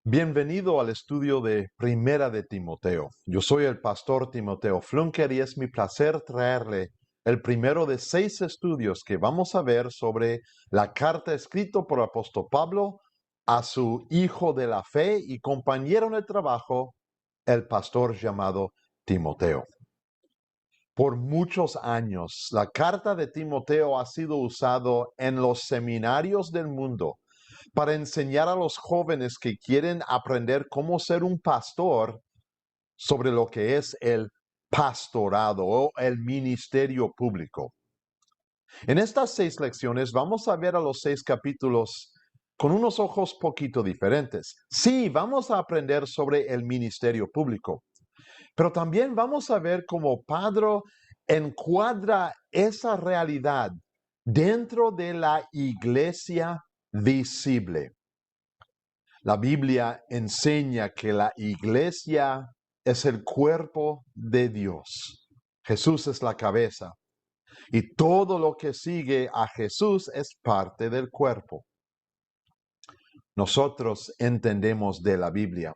Bienvenido al estudio de Primera de Timoteo. Yo soy el pastor Timoteo Flunker y es mi placer traerle el primero de 6 estudios que vamos a ver sobre la carta escrita por el apóstol Pablo a su hijo de la fe y compañero en el trabajo, el pastor llamado Timoteo. Por muchos años, la carta de Timoteo ha sido usado en los seminarios del mundo para enseñar a los jóvenes que quieren aprender cómo ser un pastor sobre lo que es el pastorado o el ministerio público. En estas 6 lecciones vamos a ver a los 6 capítulos con unos ojos poquito diferentes. Sí, vamos a aprender sobre el ministerio público, pero también vamos a ver cómo Pablo encuadra esa realidad dentro de la iglesia visible. La Biblia enseña que la iglesia es el cuerpo de Dios. Jesús es la cabeza y todo lo que sigue a Jesús es parte del cuerpo. Nosotros entendemos de la Biblia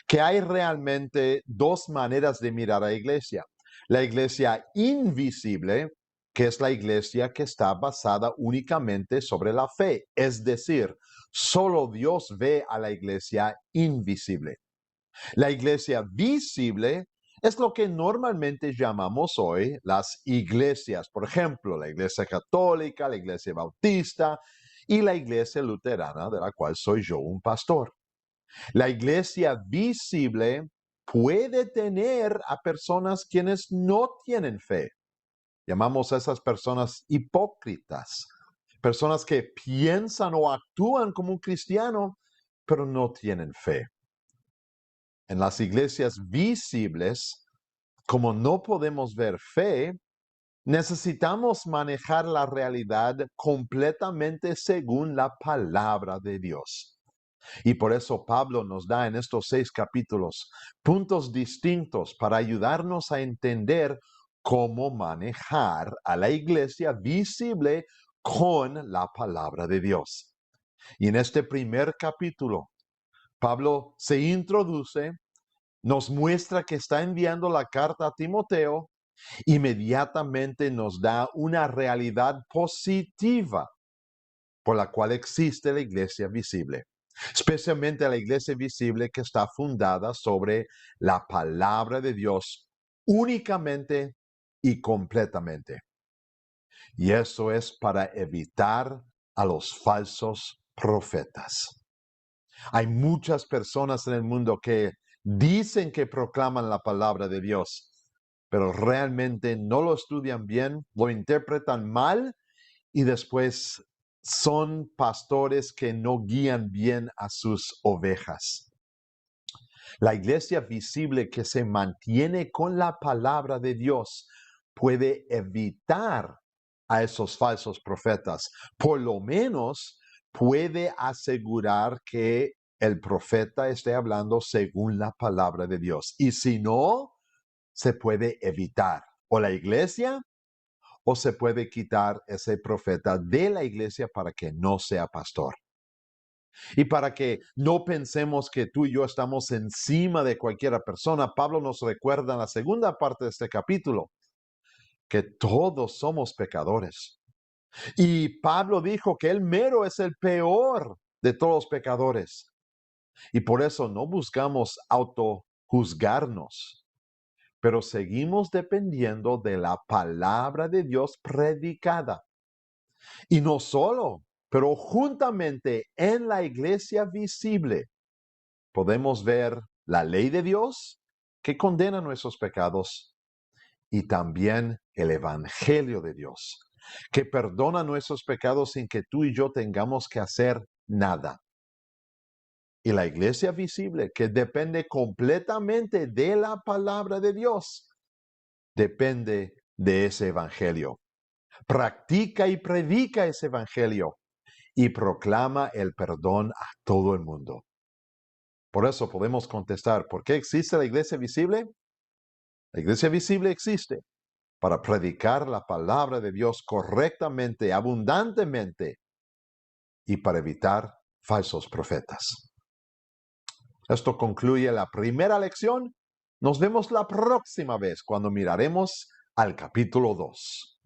que hay realmente 2 maneras de mirar a la iglesia. La iglesia invisible, que es la iglesia que está basada únicamente sobre la fe. Es decir, solo Dios ve a la iglesia invisible. La iglesia visible es lo que normalmente llamamos hoy las iglesias. Por ejemplo, la iglesia católica, la iglesia bautista y la iglesia luterana, de la cual soy yo un pastor. La iglesia visible puede tener a personas quienes no tienen fe. Llamamos a esas personas hipócritas. Personas que piensan o actúan como un cristiano, pero no tienen fe. En las iglesias visibles, como no podemos ver fe, necesitamos manejar la realidad completamente según la palabra de Dios. Y por eso Pablo nos da en estos 6 capítulos puntos distintos para ayudarnos a entender cómo manejar a la iglesia visible con la palabra de Dios. Y en este primer capítulo, Pablo se introduce, nos muestra que está enviando la carta a Timoteo, inmediatamente nos da una realidad positiva por la cual existe la iglesia visible. Especialmente la iglesia visible que está fundada sobre la palabra de Dios únicamente y completamente. Y eso es para evitar a los falsos profetas. Hay muchas personas en el mundo que dicen que proclaman la palabra de Dios, pero realmente no lo estudian bien, lo interpretan mal y después son pastores que no guían bien a sus ovejas. La iglesia visible que se mantiene con la palabra de Dios puede evitar a esos falsos profetas. Por lo menos puede asegurar que el profeta esté hablando según la palabra de Dios. Y si no, se puede evitar. O la iglesia o se puede quitar ese profeta de la iglesia para que no sea pastor. Y para que no pensemos que tú y yo estamos encima de cualquier persona, Pablo nos recuerda en la segunda parte de este capítulo que todos somos pecadores. Y Pablo dijo que él mero es el peor de todos los pecadores. Y por eso no buscamos autojuzgarnos, pero seguimos dependiendo de la palabra de Dios predicada. Y no solo, pero juntamente en la iglesia visible podemos ver la ley de Dios que condena nuestros pecados y también el evangelio de Dios que perdona nuestros pecados sin que tú y yo tengamos que hacer nada. Y la iglesia visible que depende completamente de la palabra de Dios, depende de ese evangelio. Practica y predica ese evangelio y proclama el perdón a todo el mundo. Por eso podemos contestar, ¿por qué existe la iglesia visible? La iglesia visible existe para predicar la palabra de Dios correctamente, abundantemente, y para evitar falsos profetas. Esto concluye la primera lección. Nos vemos la próxima vez cuando miraremos al capítulo 2.